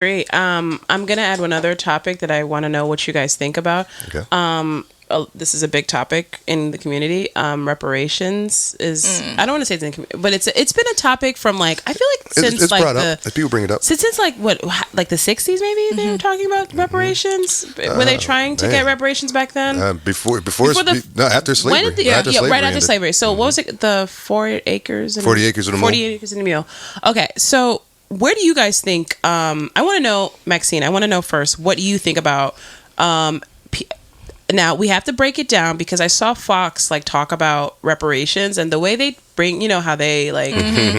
Great. I'm gonna add one other topic that I want to know what you guys think about. Okay. This is a big topic in the community. Reparations is I don't want to say it's in the community, but it's been a topic from like I feel like since it's like brought up. People bring it up since like what like the 60s maybe they were talking about reparations. Were they trying to get reparations back then? Before after slavery. When did right after slavery. So what was it? The 40 acres. 40 acres in the mule. 40 acres in the mule. Okay, so where do you guys think? I want to know, Maxine. I want to know first. What do you think about? Now we have to break it down because I saw Fox like talk about reparations and the way they bring, you know, how they like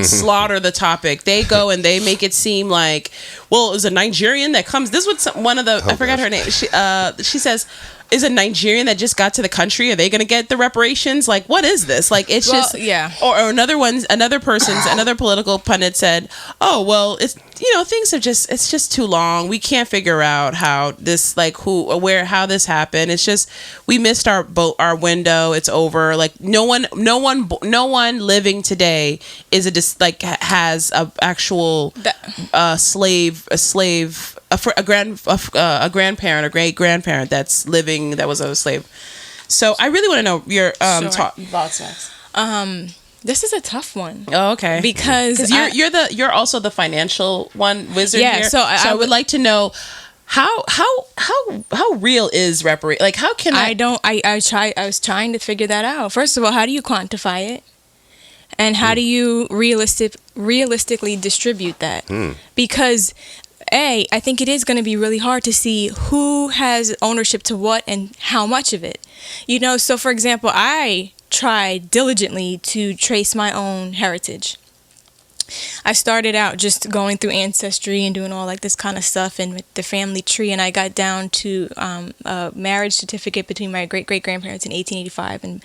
slaughter the topic. They go and they make it seem like, well, it was a Nigerian that comes. This was one of the I forgot her name. She says, is a Nigerian that just got to the country. Are they going to get the reparations? Like, what is this? Like, it's just, yeah. Or another political pundit said, oh, well, it's, you know, things have just, it's just too long. We can't figure out how this, like, how this happened. It's just, we missed our window. It's over. Like, no one living today is has a actual a grandparent or great grandparent that's living that was a slave. So I really want to know your thoughts, Max. This is a tough one. Oh, okay. Because you're also the financial wizard here. So I would like to know how real is reparation? Like, how can I was trying to figure that out. First of all, how do you quantify it? And how do you realistically distribute that? Because I think it is going to be really hard to see who has ownership to what and how much of it. You know, so for example, I tried diligently to trace my own heritage. I started out just going through Ancestry and doing all like this kind of stuff and with the family tree, and I got down to a marriage certificate between my great-great-grandparents in 1885 in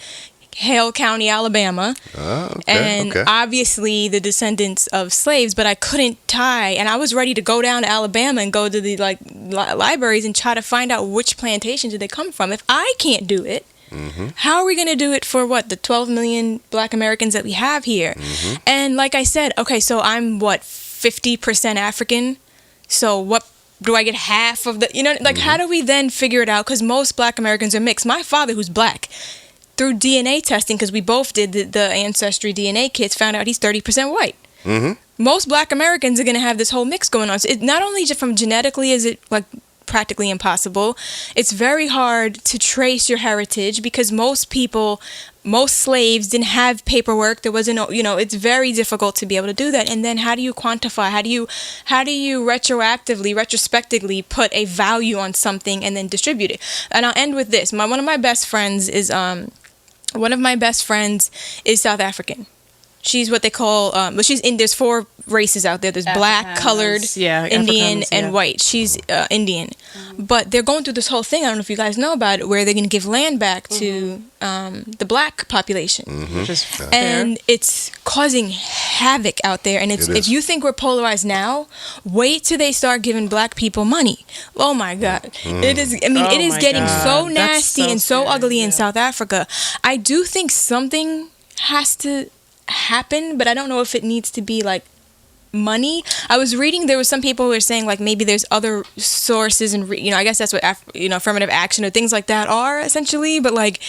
Hale County, Alabama. Obviously the descendants of slaves, but I couldn't tie, and I was ready to go down to Alabama and go to the libraries and try to find out which plantations did they come from. If I can't do it, how are we going to do it for the 12 million Black Americans that we have here? And like I said, okay, so I'm 50% African, so what do I get half of the, you know, like how do we then figure it out? Because most Black Americans are mixed. My father, who's Black, through DNA testing, because we both did the Ancestry DNA kits, found out he's 30% white. Most Black Americans are going to have this whole mix going on. So it not only just from genetically is it like practically impossible, it's very hard to trace your heritage because most slaves didn't have paperwork. There wasn't, you know, it's very difficult to be able to do that. And then how do you quantify? How do you retrospectively put a value on something and then distribute it? And I'll end with this. One of my best friends is South African. She's what they call, there's 4 races out there. There's Black, colored, Indian, and white. She's Indian. But they're going through this whole thing, I don't know if you guys know about it, where they're going to give land back to the Black population. And it's causing havoc out there. And if you think we're polarized now, wait till they start giving Black people money. Oh my God. It is getting so nasty and so ugly in South Africa. I do think something has to happen, but I don't know if it needs to be like money. I was reading there was some people who were saying like maybe there's other sources and you know, I guess that's what affirmative action or things like that are essentially, but like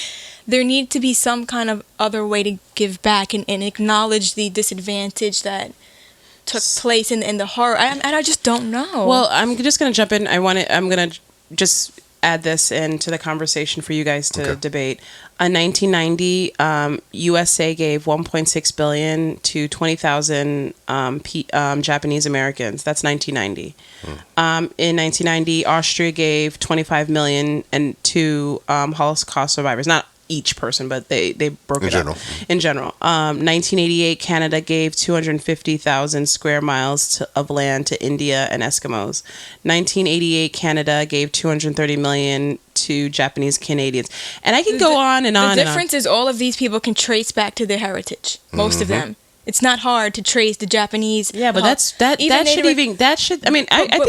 there need to be some kind of other way to give back and acknowledge the disadvantage that took place in the horror. And I just don't know. Well, I'm just going to jump in. I'm going to just add this into the conversation for you guys to debate. In 1990, USA gave $1.6 billion to 20,000 Japanese Americans. That's 1990. In 1990, Austria gave $25 million to Holocaust survivors. Not each person, but they broke it up in general. 1988, Canada gave 250,000 square miles of land to India and Eskimos. 1988, Canada gave 230 million to Japanese Canadians. And I can go on and on. The difference is all of these people can trace back to their heritage. Most of them. It's not hard to trace the Japanese. Yeah, but I think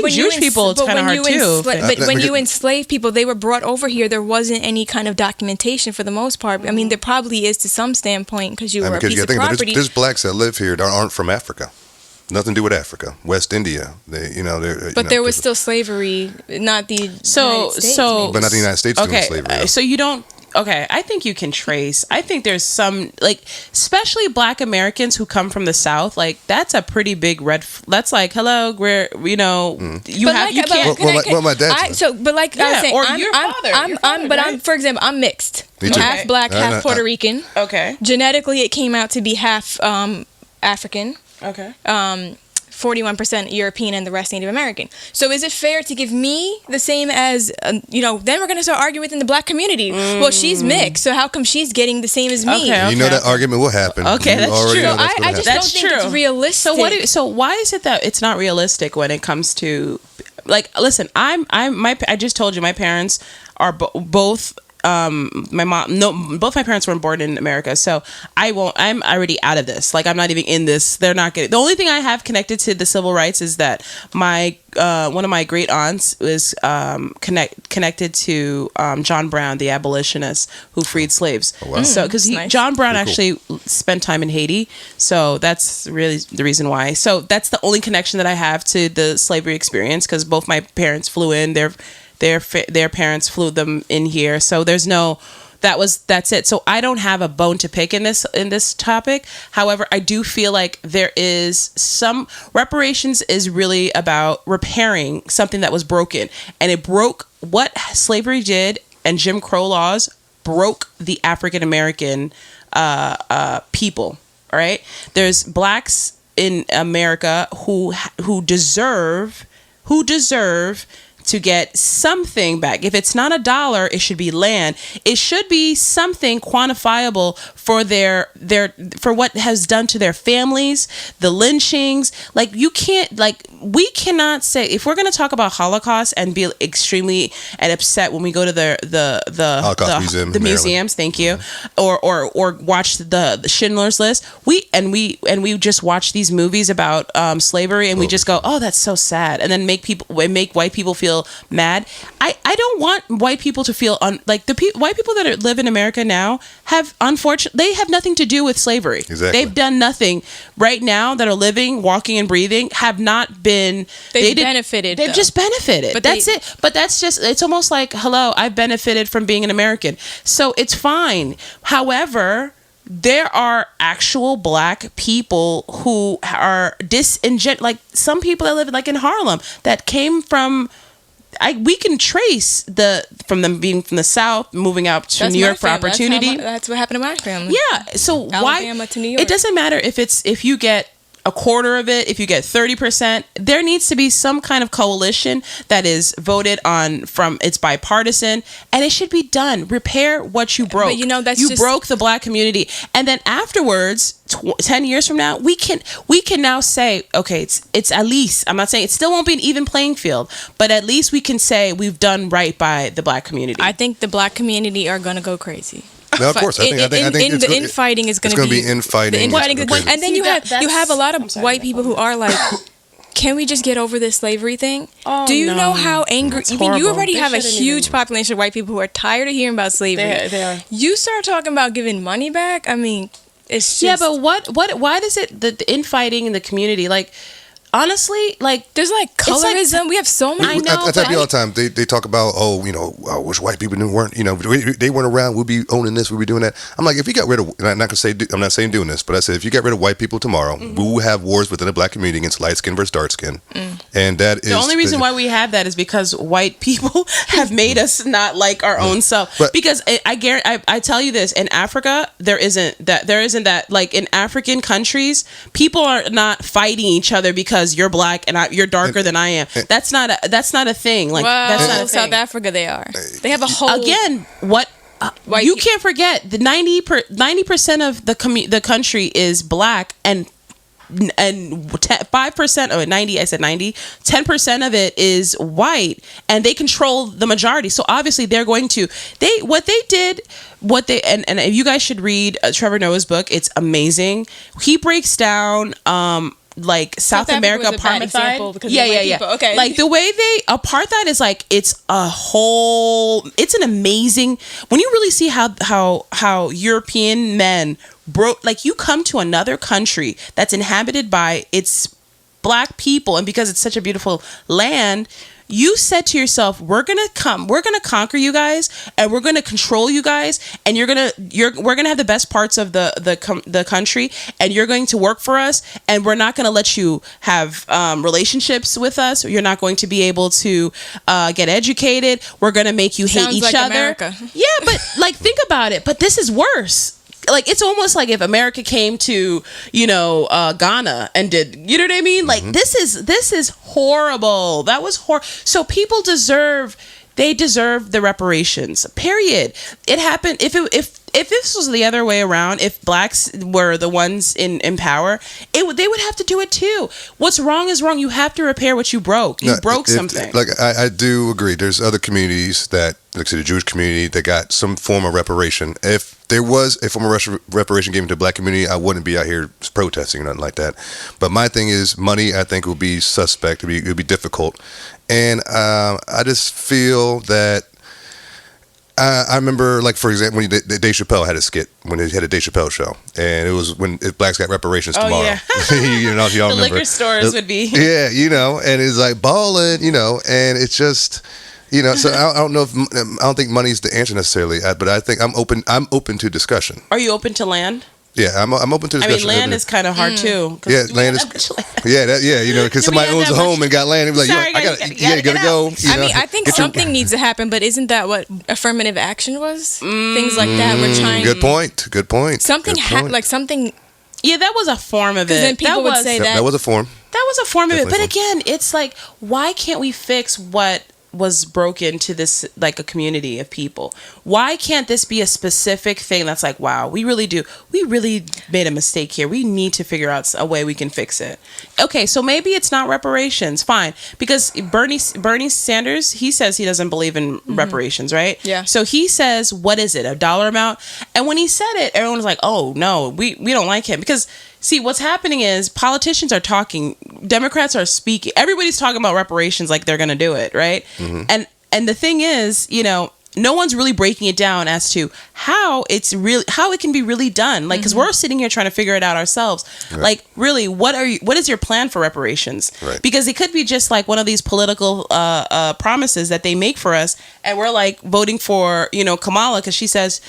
Jewish people, it's kind of hard too. But when you enslave people, they were brought over here. There wasn't any kind of documentation for the most part. I mean, there probably is to some standpoint because you were a piece of property. There's Blacks that live here that aren't from Africa. Nothing to do with Africa, West India. But there was still slavery, not the United States, but not the United States doing slavery. So you don't. Okay, I think you can trace. I think there's some, like, especially Black Americans who come from the South. Like, that's a pretty big that's like, hello, we're, you can't. Well, my dad. I was saying, or your father. For example, I'm mixed. Me too. Half Black, half Puerto Rican. Okay. Genetically, it came out to be half African. Okay. 41% European and the rest Native American. So is it fair to give me the same as, then we're going to start arguing within the Black community. Well, she's mixed, so how come she's getting the same as me? Okay. That argument will happen. Okay, that's true. I just don't think it's realistic. So why is it that it's not realistic when it comes to, like, listen, I just told you my parents are both. Both my parents weren't born in America, so I'm already out of this. Like, I'm not even in this. They're not getting. The only thing I have connected to the civil rights is that my one of my great aunts was connected to John Brown, the abolitionist who freed slaves. Oh, wow. So because nice. John Brown actually spent time in Haiti, so that's really the reason why. So that's the only connection that I have to the slavery experience, because both my parents flew in. Their parents flew them in here, so there's no. That's it. So I don't have a bone to pick in this topic. However, I do feel like there is some reparations is really about repairing something that was broken, and it broke what slavery did, and Jim Crow laws broke the African American people. All right, there's Blacks in America who deserve to get something back. If it's not $1, it should be land. It should be something quantifiable for for what has done to their families, the lynchings. Like, we cannot say, if we're going to talk about Holocaust and be extremely upset when we go to the Holocaust Museum, the museums, thank you, or watch the Schindler's List. We just watch these movies about slavery, and we just go, oh, that's so sad, and then make white people feel mad. I don't want white people to feel white people that live in America now they have nothing to do with slavery. Exactly. They've done nothing right now that are living, walking, and breathing have not been. They've benefited. They've just benefited. But that's it. But that's just. It's almost like, hello, I've benefited from being an American, so it's fine. However, there are actual Black people who are like some people that live like in Harlem that came from. We can trace from them being from the South, moving out to New York for opportunity. That's what happened to my family. Yeah. So Alabama to New York. It doesn't matter if you get a quarter of it, if you get 30%, there needs to be some kind of coalition that is voted on it's bipartisan, and it should be done. Repair what you broke. But you broke the Black community, and then afterwards, 10 years from now, we can now say, okay, it's at least, I'm not saying it still won't be an even playing field, but at least we can say we've done right by the Black community. I think the Black community are going to go crazy. No, of course. I think the infighting is going to be infighting. And then you have a lot of white people who are like, can we just get over this slavery thing? Do you know how angry? You already have a huge population of white people who are tired of hearing about slavery. They are. You start talking about giving money back. I mean, it's just, but why does it the infighting in the community, like? Honestly, like, there's like colorism. We have so many. I tell people all the time. They talk about, I wish white people weren't, they weren't around. We'll be owning this. We'll be doing that. I'm like, if you got rid of, and I'm not saying doing this, but I said if you got rid of white people tomorrow, we will have wars within the Black community against light skin versus dark skin, and that is the only reason why we have that is because white people have made us not like our own self. Because I tell you this, in Africa there isn't that like in African countries, people are not fighting each other because you're Black and you're darker than I am. That's not a thing. Like, that's not a thing. South Africa, they are. They have a whole. Again, what you can't forget, the 90% of the country is Black, and 5%. Oh, 90. I said 90. 10% of it is white, and they control the majority. So obviously, they're going to and you guys should read Trevor Noah's book. It's amazing. He breaks down. Like South America apartheid. Yeah. Okay. Like the way apartheid is like, it's an amazing, when you really see how European men broke, like, you come to another country that's inhabited by its black people, and because it's such a beautiful land, you said to yourself, we're gonna conquer you guys, and we're gonna control you guys, and we're gonna have the best parts of the country, and you're going to work for us, and we're not gonna let you have relationships with us. You're not going to be able to get educated. We're gonna make you hate each other. America. Yeah, but like, think about it. But this is worse. Like, it's almost like if America came to, Ghana and did, you know what I mean? Like, this is horrible. That was horrible. So people deserve the reparations, period. It happened. If this was the other way around, if blacks were the ones in power, they would have to do it too. What's wrong is wrong. You have to repair what you broke. You broke something. Like, I do agree. There's other communities that, like, say the Jewish community, that got some form of reparation. If there was a form of reparation given to the black community, I wouldn't be out here protesting or nothing like that. But my thing is, money, I think, will be suspect. It would be difficult. And I just feel that I remember, like, for example, when Dave Chappelle had a skit, when he had a Dave Chappelle show, and it was when if blacks got reparations tomorrow. Yeah. Y'all the remember. Liquor stores would be. Yeah, and it's like balling, and it's just. So I don't know I don't think money's the answer necessarily, but I think I'm open to discussion. Are you open to land? Yeah, I'm open to discussion. I mean, land is kind of hard too. Yeah, land is. Because somebody owns a home and got land, and be like, sorry, you gotta go. I think something needs to happen, but isn't that what affirmative action was? Things like that. We're trying. Good point. Something something. Yeah, that was a form of it. Then people would say that was a form. That was a form of it. But Definitely again, it's like, why can't we fix what was broken to this, like, a community of people? Why can't this be a specific thing that's like, wow, we really made a mistake here, we need to figure out a way we can fix it? Okay, so maybe it's not reparations, fine, because Bernie Sanders, he says he doesn't believe in reparations, right? Yeah. So he says, what is it, a dollar amount? And when he said it, everyone was like, oh no, we don't like him, because see, what's happening is politicians are talking, Democrats are speaking, everybody's talking about reparations like they're going to do it, right? And the thing is, no one's really breaking it down as to how it can be really done. Like, because we're sitting here trying to figure it out ourselves. Right. Like, really, what is your plan for reparations? Right. Because it could be just like one of these political promises that they make for us, and we're like voting for, Kamala, because she says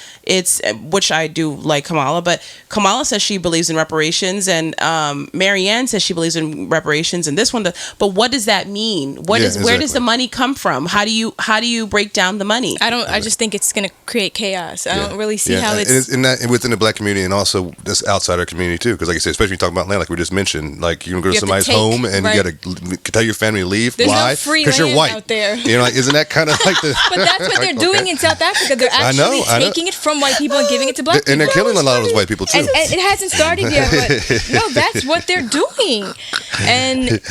which I do like Kamala, but Kamala says she believes in reparations, and Marianne says she believes in reparations, and this one does. But what does that mean? Where does the money come from? How do you break down the money? I just think it's going to create chaos. I don't really see how it's... And within the black community, and also this outsider community too, because like I said, especially talking about land, like we just mentioned, like you can go to somebody's home and you got to tell your family to leave. There's Why? No free because you're white out there. Like, isn't that kind of like the... But that's what they're doing in South Africa. They're actually taking it from white people and giving it to black people. And they're killing a lot of those white people too. And it hasn't started yet, but no, that's what they're doing. And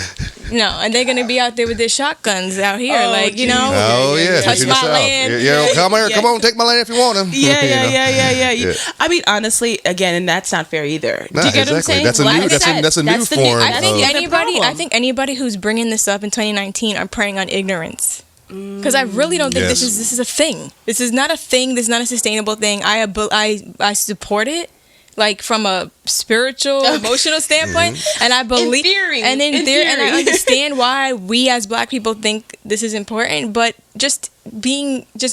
and they're going to be out there with their shotguns out here, touch my land. Come on, take my land if you want them. Yeah. I mean, honestly, again, and that's not fair either. Do you get what I'm saying? That's a new form. I think anybody who's bringing this up in 2019 are preying on ignorance. Because I really don't think this is a thing. This is not a thing. This is not a sustainable thing. I support it, like, from a spiritual, emotional standpoint, and I believe, and I understand why we as black people think this is important, but just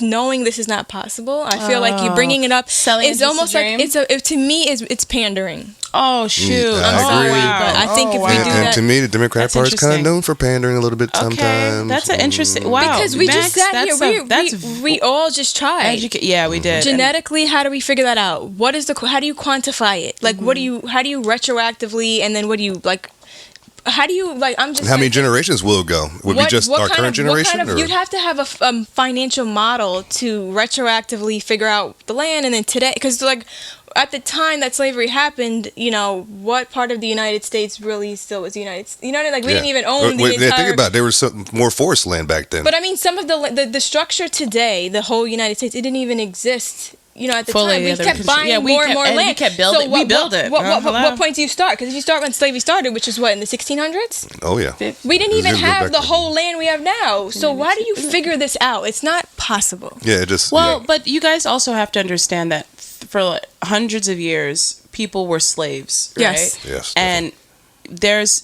knowing this is not possible, I feel like you bringing it up is almost like to me it's pandering. Oh shoot! I'm sorry, but I think if we do that, and to me, the Democratic Party is kind of known for pandering a little bit sometimes. That's an interesting. Wow, because we just sat here. We all just tried. Yeah, we did. Genetically, how do we figure that out? How do you quantify it? Like, how do you retroactively, and then what do you like? How do you like? I'm just. How many generations will it go? Would be just our current generation? You'd have to have a financial model to retroactively figure out the land, and then today, because like at the time that slavery happened, what part of the United States really still was United? Like we didn't even own the entire. Think about it, there was some more forest land back then. But I mean, some of the structure today, the whole United States, it didn't even exist. At the time, we kept buying more and more land. We kept building. We built it. What point do you start? Because if you start when slavery started, which is in the 1600s? Oh, yeah. We didn't even have the whole land we have now. So why do you figure this out? It's not possible. Yeah, it just... but you guys also have to understand that for hundreds of years, people were slaves, right? Yes. And there's,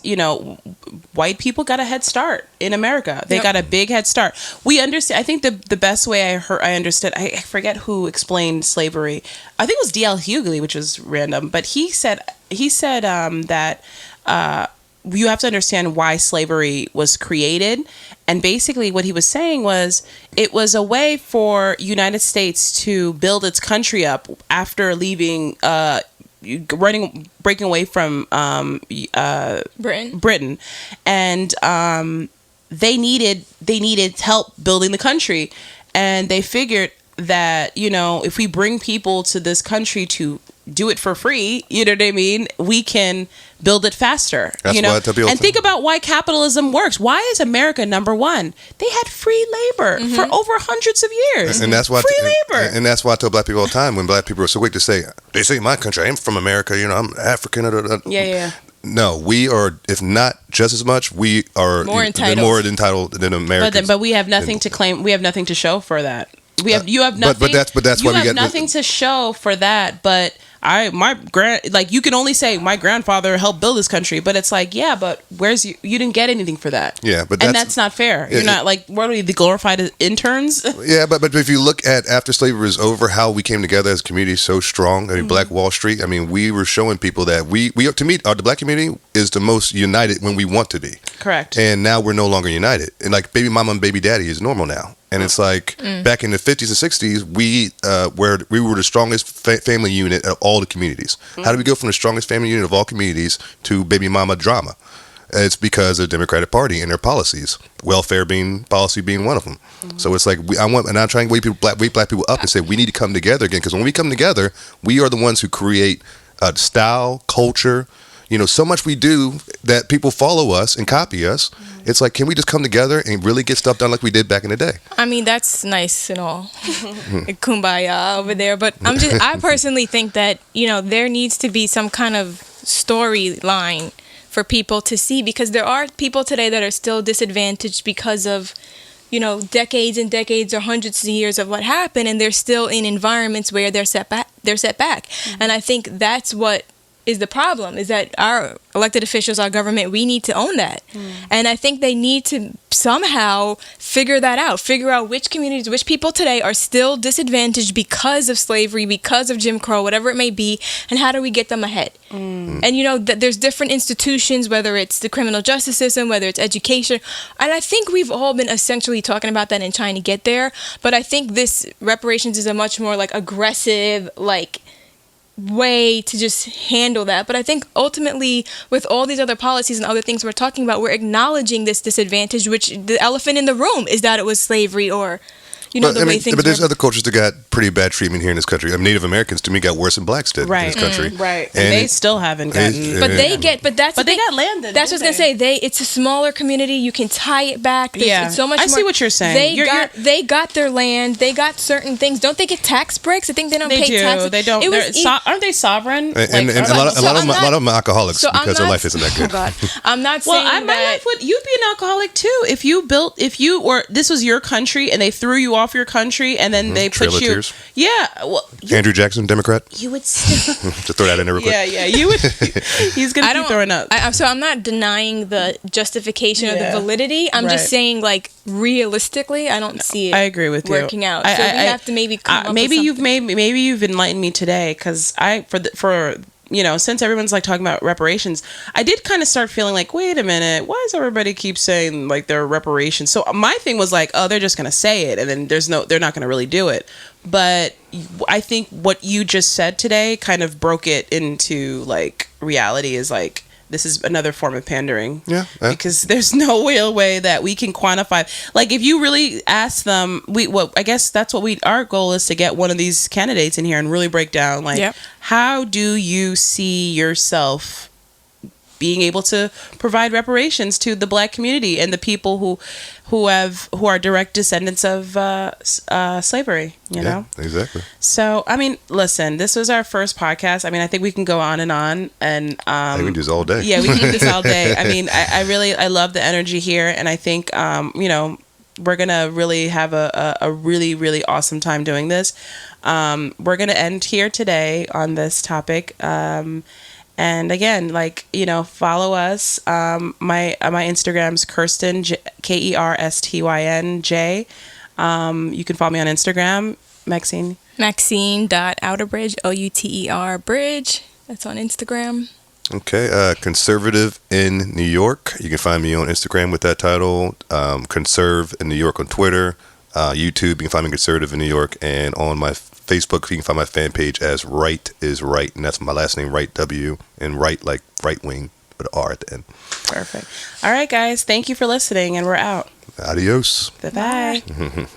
white people got a head start in America. They got a big head start. We understand. I think the best way I understood, I forget who explained slavery. I think it was D.L. Hughley, which was random, but he said that you have to understand why slavery was created. And basically what he was saying was it was a way for United States to build its country up after leaving, breaking away from Britain. And they needed help building the country. And they figured that, if we bring people to this country to do it for free, you know what I mean, we can build it faster. That's why I tell people. And think about why capitalism works. Why is America number one? They had free labor for over hundreds of years. And that's why free labor. And that's why I tell black people all the time, when black people are so quick to say, they say my country, I'm from America, I'm African. Yeah. No, we are, if not just as much, we are more entitled than Americans. But we have nothing to claim. We have nothing to show for that. You have nothing. But that's why we get nothing to show for that. But you can only say my grandfather helped build this country, but it's like, yeah, but you didn't get anything for that. Yeah, but that's not fair. You're not like, what are we, the glorified interns? Yeah, but if you look at after slavery was over, how we came together as a community so strong. I mean, Black Wall Street. I mean, we were showing people that we to me, the black community is the most united when we want to be. Correct. And now we're no longer united. And like baby mama and baby daddy is normal now. And it's like back in the 50s and 60s, we were the strongest family unit of all the communities. How do we go from the strongest family unit of all communities to baby mama drama? It's because of the Democratic Party and their policies, welfare policy being one of them. So it's like I'm trying to wake black people up and say we need to come together again, because when we come together, we are the ones who create style, culture. So much we do that people follow us and copy us. It's like, can we just come together and really get stuff done like we did back in the day? I mean, that's nice and all. Kumbaya over there. But I personally think that, there needs to be some kind of storyline for people to see, because there are people today that are still disadvantaged because of, decades and decades or hundreds of years of what happened, and they're still in environments where they're set back. And I think that's what is the problem, is that our elected officials, our government, we need to own that. And I think they need to somehow figure out which communities, which people today are still disadvantaged because of slavery, because of Jim Crow, whatever it may be, and how do we get them ahead? And there's different institutions, whether it's the criminal justice system, whether it's education, and I think we've all been essentially talking about that and trying to get there. But I think this reparations is a much more aggressive way to just handle that. But I think ultimately, with all these other policies and other things we're talking about, we're acknowledging this disadvantage, which the elephant in the room is that it was slavery, or the way things. But there's other cultures that got pretty bad treatment here in this country. Native Americans, to me, got worse than blacks did in this country. Right, and they still haven't gotten. But they got landed. That's what I was gonna say. It's a smaller community. You can tie it back. It's so much more. I see what you're saying. They got their land. They got certain things. Don't they get tax breaks? I think they don't pay taxes. They don't. Aren't they sovereign? And a lot of them are alcoholics because their life isn't that good. Oh God, I'm not saying that. My life you'd be an alcoholic too if this was your country and they threw you off your country. And then they put you. Tears. Yeah. Well, Andrew Jackson, Democrat. You would still. Just throw that in there real quick. Yeah. You would. He's going to keep throwing up. So I'm not denying the justification or the validity. I'm just saying, realistically, I don't see it. I agree with working out. So we have to maybe come up maybe with something. maybe you've enlightened me today, because since everyone's talking about reparations, I did kind of start feeling like, wait a minute, why does everybody keep saying there are reparations? So my thing was they're just gonna say it, and then they're not gonna really do it. But I think what you just said today kind of broke it into reality, is this is another form of pandering. Yeah. Because there's no real way that we can quantify. If you really ask them, I guess that's what our goal is, to get one of these candidates in here and really break down, how do you see yourself being able to provide reparations to the black community and the people who are direct descendants of slavery, you know? Exactly. So, listen, this was our first podcast. I think we can go on, and we can do this all day. Yeah, we can do this all day. I love the energy here, and I think we're gonna really have a really, really awesome time doing this. We're gonna end here today on this topic. And again, like, you know, follow us. My Instagram's Kerstyn, KERSTYNJ. You can follow me on Instagram. Maxine? Maxine.Outerbridge, OUTER bridge. That's on Instagram. Okay, Conservative in New York. You can find me on Instagram with that title. Conserve in New York on Twitter. YouTube, you can find me Conservative in New York. And on my Facebook, you can find my fan page as Wright is Right. And that's my last name, Wright, W. And Wright like right wing, with an R at the end. Perfect. All right, guys. Thank you for listening, and we're out. Adios. Bye-bye.